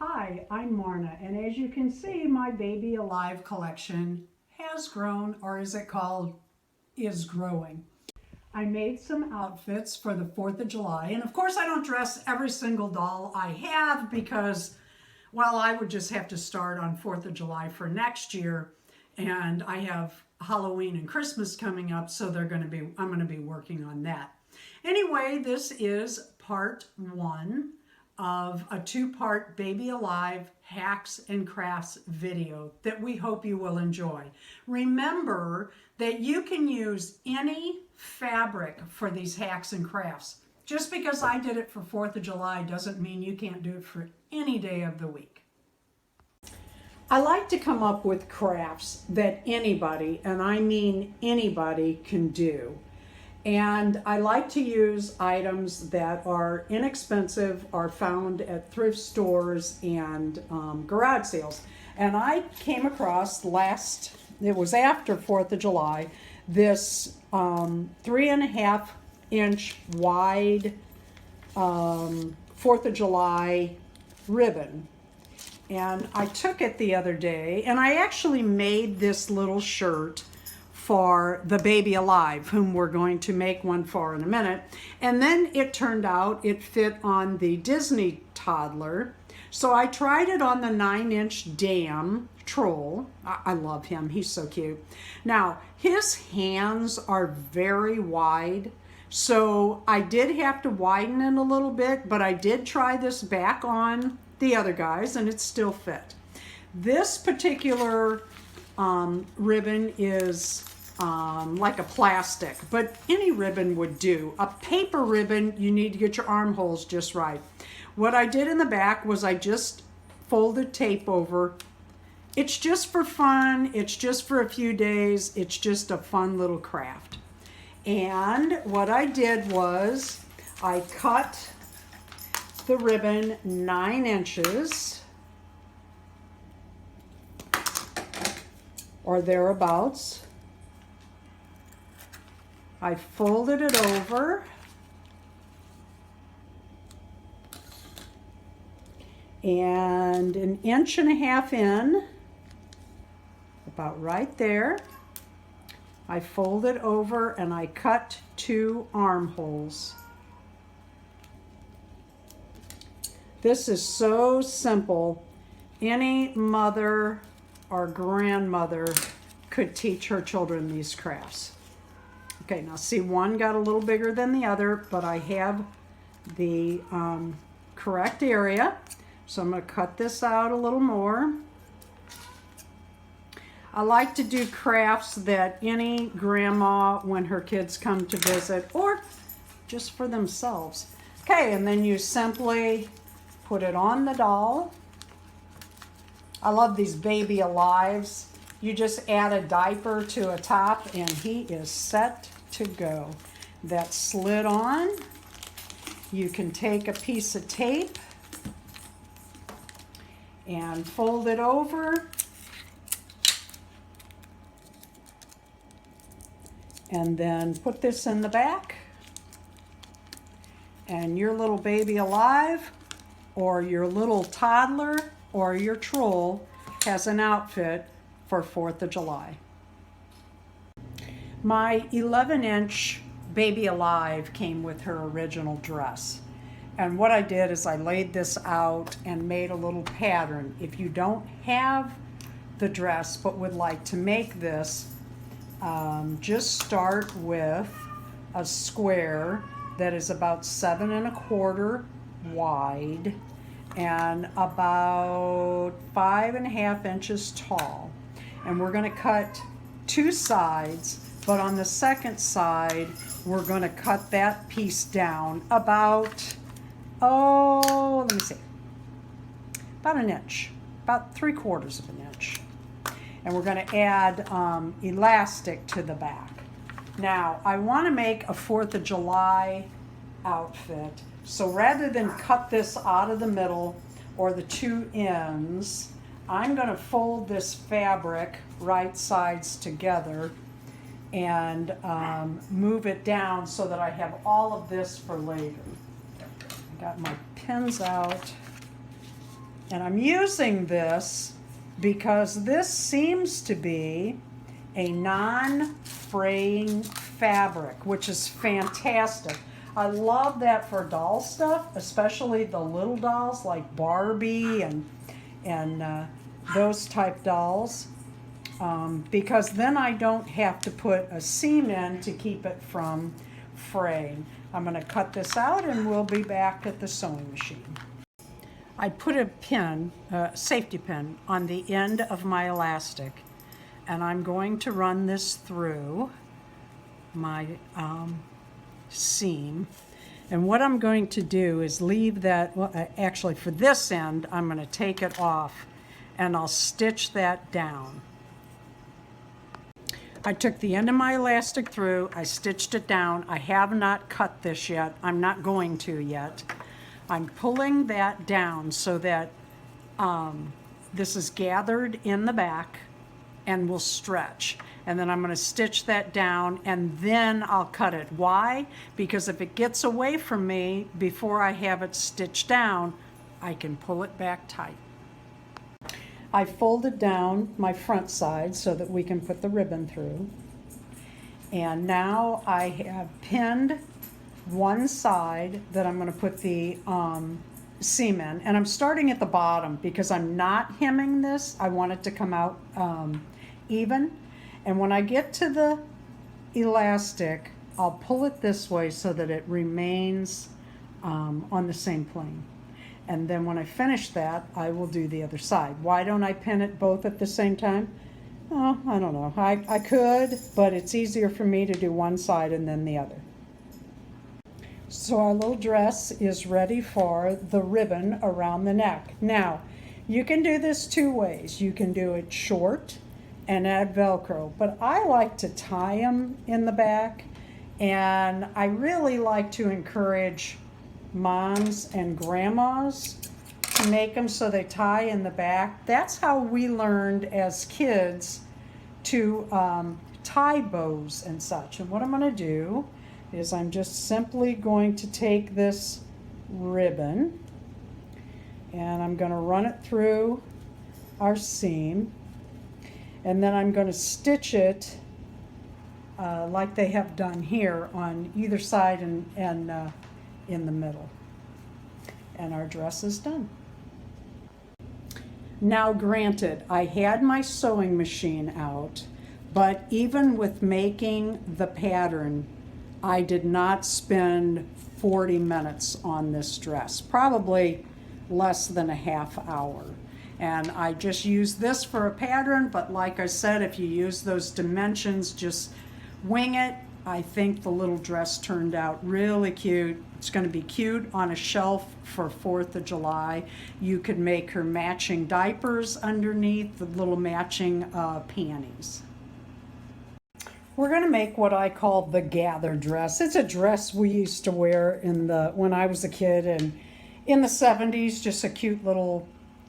Hi, I'm Marna, and as you can see, my Baby Alive collection has grown, or is it called, is growing. I made some outfits for the 4th of July, and of course I don't dress every single doll I have because, well, I would just have to start on 4th of July for next year, and I have Halloween and Christmas coming up, so I'm going to be working on that. Anyway, this is part 1 of a 2-part Baby Alive hacks and crafts video that we hope you will enjoy. Remember that you can use any fabric for these hacks and crafts. Just because I did it for 4th of July doesn't mean you can't do it for any day of the week. I like to come up with crafts that anybody, and I mean anybody, can do. And I like to use items that are inexpensive, are found at thrift stores and garage sales. And I came across it was after 4th of July, this 3.5 inch wide 4th of July ribbon. And I took it the other day, and I actually made this little shirt for the Baby Alive, whom we're going to make one for in a minute. And then it turned out it fit on the Disney toddler. So I tried it on the 9-inch Dam troll. I love him, he's so cute. Now, his hands are very wide, so I did have to widen it a little bit, but I did try this back on the other guys and it still fit. This particular ribbon is like a plastic, but any ribbon would do. A paper ribbon, you need to get your armholes just right. What I did in the back was I just folded tape over. It's just for fun. It's just for a few days. It's just a fun little craft. And what I did was I cut the ribbon 9 inches or thereabouts. I folded it over and 1.5 inches in, about right there, I folded over and I cut 2 armholes. This is so simple. Any mother or grandmother could teach her children these crafts. Okay, now see, one got a little bigger than the other, but I have the correct area. So I'm going to cut this out a little more. I like to do crafts that any grandma, when her kids come to visit, or just for themselves. Okay, and then you simply put it on the doll. I love these Baby Alives. You just add a diaper to a top and he is set to go. That's slid on. You can take a piece of tape and fold it over and then put this in the back, and your little Baby Alive or your little toddler or your troll has an outfit for 4th of July. My 11-inch Baby Alive came with her original dress. And what I did is I laid this out and made a little pattern. If you don't have the dress but would like to make this, just start with a square that is about 7 1/4 wide and about 5.5 inches tall. And we're going to cut 2 sides, but on the second side we're going to cut that piece down about, let me see, about 1 inch, about 3/4 of an inch. And we're going to add elastic to the back. Now, I want to make a 4th of July outfit, so rather than cut this out of the middle or the 2 ends, I'm going to fold this fabric right sides together and move it down so that I have all of this for later. I got my pins out, And I'm using this because this seems to be a non-fraying fabric, which is fantastic. I love that for doll stuff, especially the little dolls like Barbie and those type dolls, because then I don't have to put a seam in to keep it from fraying. I'm going to cut this out and we'll be back at the sewing machine. I put a pin, safety pin, on the end of my elastic, and I'm going to run this through my seam. And what I'm going to do is leave that, well, actually for this end, I'm going to take it off and I'll stitch that down. I took the end of my elastic through, I stitched it down. I have not cut this yet. I'm not going to yet. I'm pulling that down so that this is gathered in the back and will stretch. And then I'm going to stitch that down and then I'll cut it. Why? Because if it gets away from me before I have it stitched down, I can pull it back tight. I folded down my front side so that we can put the ribbon through. And now I have pinned one side that I'm going to put the seam in. And I'm starting at the bottom because I'm not hemming this. I want it to come out even. And when I get to the elastic, I'll pull it this way so that it remains on the same plane. And then when I finish that, I will do the other side. Why don't I pin it both at the same time? Oh, I don't know. I could, but it's easier for me to do one side and then the other. So our little dress is ready for the ribbon around the neck. Now, you can do this two ways. You can do it short and add Velcro, but I like to tie them in the back, and I really like to encourage moms and grandmas to make them so they tie in the back. That's how we learned as kids to tie bows and such. And what I'm going to do is I'm just simply going to take this ribbon and I'm going to run it through our seam, and then I'm going to stitch it like they have done here on either side and in the middle. And our dress is done. Now granted, I had my sewing machine out, but even with making the pattern, I did not spend 40 minutes on this dress, probably less than a half hour. And I just used this for a pattern, but like I said, if you use those dimensions, just wing it. I think the little dress turned out really cute. It's going to be cute on a shelf for 4th of July. You could make her matching diapers underneath, the little matching panties. We're going to make what I call the gather dress. It's a dress we used to wear when I was a kid, and in the 70s, just a cute little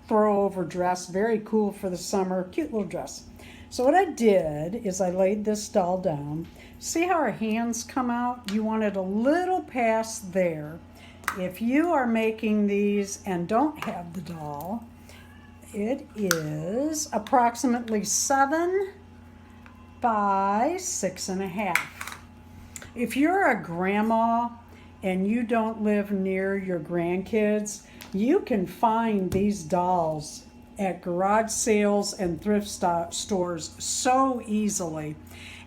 throw over dress, very cool for the summer, cute little dress. So what I did is I laid this doll down. See how her hands come out? You want it a little past there. If you are making these and don't have the doll, it is approximately 7 by 6.5. If you're a grandma and you don't live near your grandkids, you can find these dolls at garage sales and thrift stores so easily.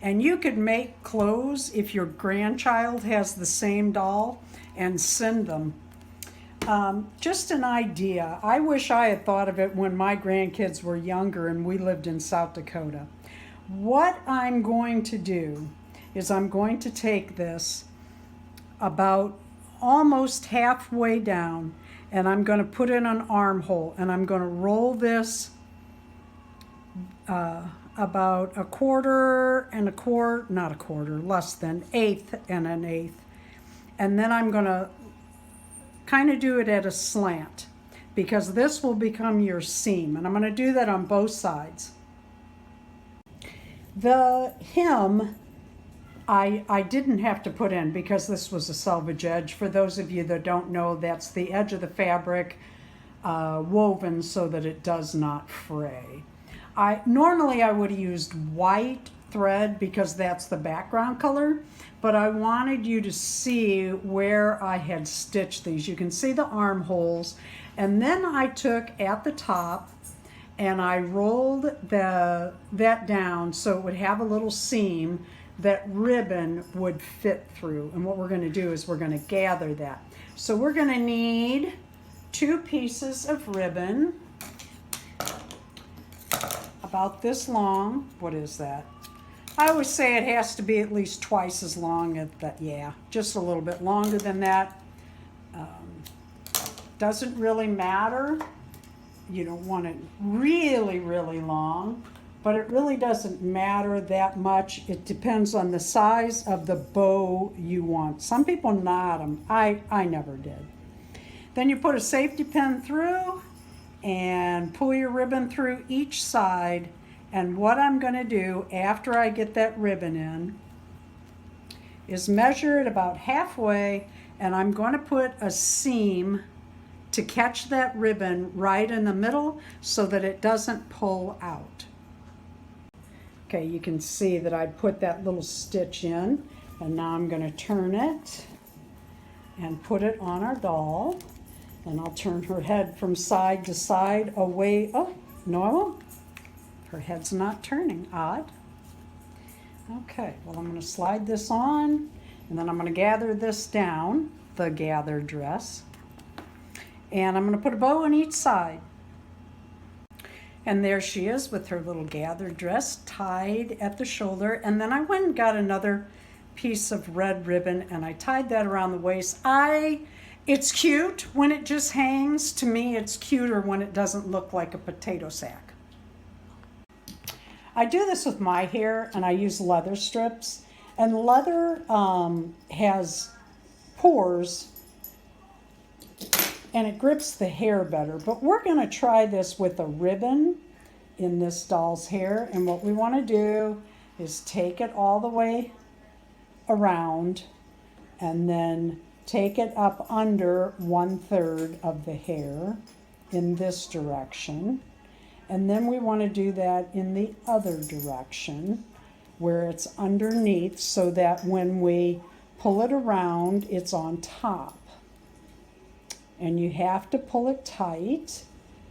And you could make clothes if your grandchild has the same doll and send them. Just an idea. I wish I had thought of it when my grandkids were younger and we lived in South Dakota. What I'm going to do is I'm going to take this about almost halfway down, and I'm going to put in an armhole, and I'm going to roll this about a quarter and a quarter, not a quarter, less than 1/8 and an 1/8. And then I'm going to kind of do it at a slant, because this will become your seam, and I'm going to do that on both sides. The hem I didn't have to put in because this was a selvage edge. For those of you that don't know, that's the edge of the fabric woven so that it does not fray. Normally I would have used white thread because that's the background color, but I wanted you to see where I had stitched these. You can see the armholes, and then I took at the top and I rolled that down so it would have a little seam that ribbon would fit through. And what we're going to do is we're going to gather that. So we're going to need 2 pieces of ribbon about this long. What is that? I always say it has to be at least twice as long as that. Yeah, just a little bit longer than that. Doesn't really matter. You don't want it really, really long, but it really doesn't matter that much. It depends on the size of the bow you want. Some people knot them. I never did. Then you put a safety pin through and pull your ribbon through each side. And what I'm going to do after I get that ribbon in is measure it about halfway, and I'm going to put a seam to catch that ribbon right in the middle so that it doesn't pull out. Okay, you can see that I put that little stitch in, and now I'm going to turn it and put it on our doll, and I'll turn her head from side to side away. Oh, no, I won't. Her head's not turning. Odd. Okay, well, I'm going to slide this on, and then I'm going to gather this down, the gather dress, and I'm going to put a bow on each side. And there she is with her little gathered dress tied at the shoulder. And then I went and got another piece of red ribbon and I tied that around the waist. It's cute when it just hangs. To me, it's cuter when it doesn't look like a potato sack. I do this with my hair, and I use leather strips. And leather has pores, and it grips the hair better. But we're going to try this with a ribbon in this doll's hair. And what we want to do is take it all the way around and then take it up under 1/3 of the hair in this direction. And then we want to do that in the other direction where it's underneath so that when we pull it around, it's on top. And you have to pull it tight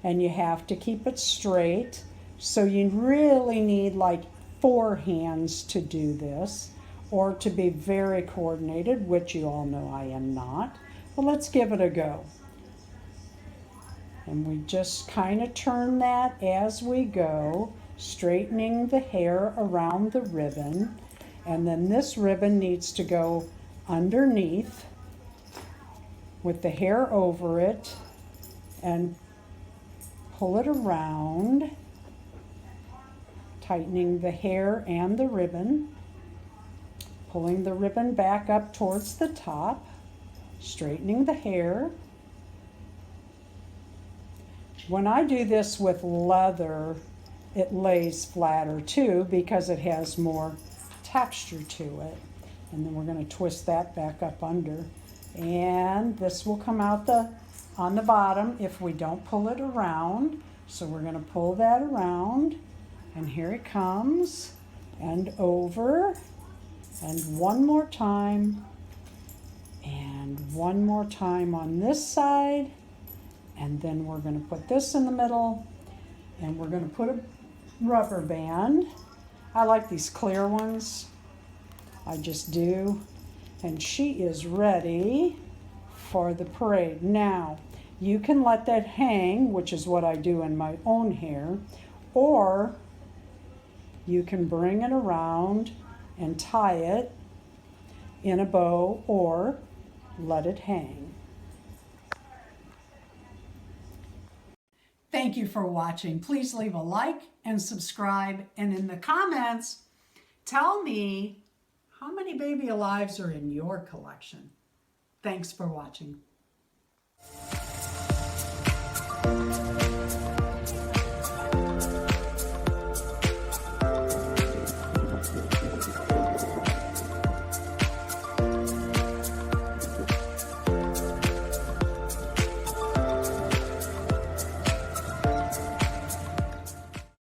and you have to keep it straight. So you really need like 4 hands to do this, or to be very coordinated, which you all know I am not. But let's give it a go. And we just kind of turn that as we go, straightening the hair around the ribbon. And then this ribbon needs to go underneath with the hair over it and pull it around, tightening the hair and the ribbon, pulling the ribbon back up towards the top, straightening the hair. When I do this with leather, it lays flatter too because it has more texture to it. And then we're going to twist that back up under. And this will come out on the bottom if we don't pull it around. So we're going to pull that around. And here it comes. And over. And one more time. And one more time on this side. And then we're going to put this in the middle. And we're going to put a rubber band. I like these clear ones. I just do. And she is ready for the parade. Now, you can let that hang, which is what I do in my own hair, or you can bring it around and tie it in a bow, or let it hang. Thank you for watching. Please leave a like and subscribe, and in the comments, tell me how many Baby Alives are in your collection. Thanks for watching.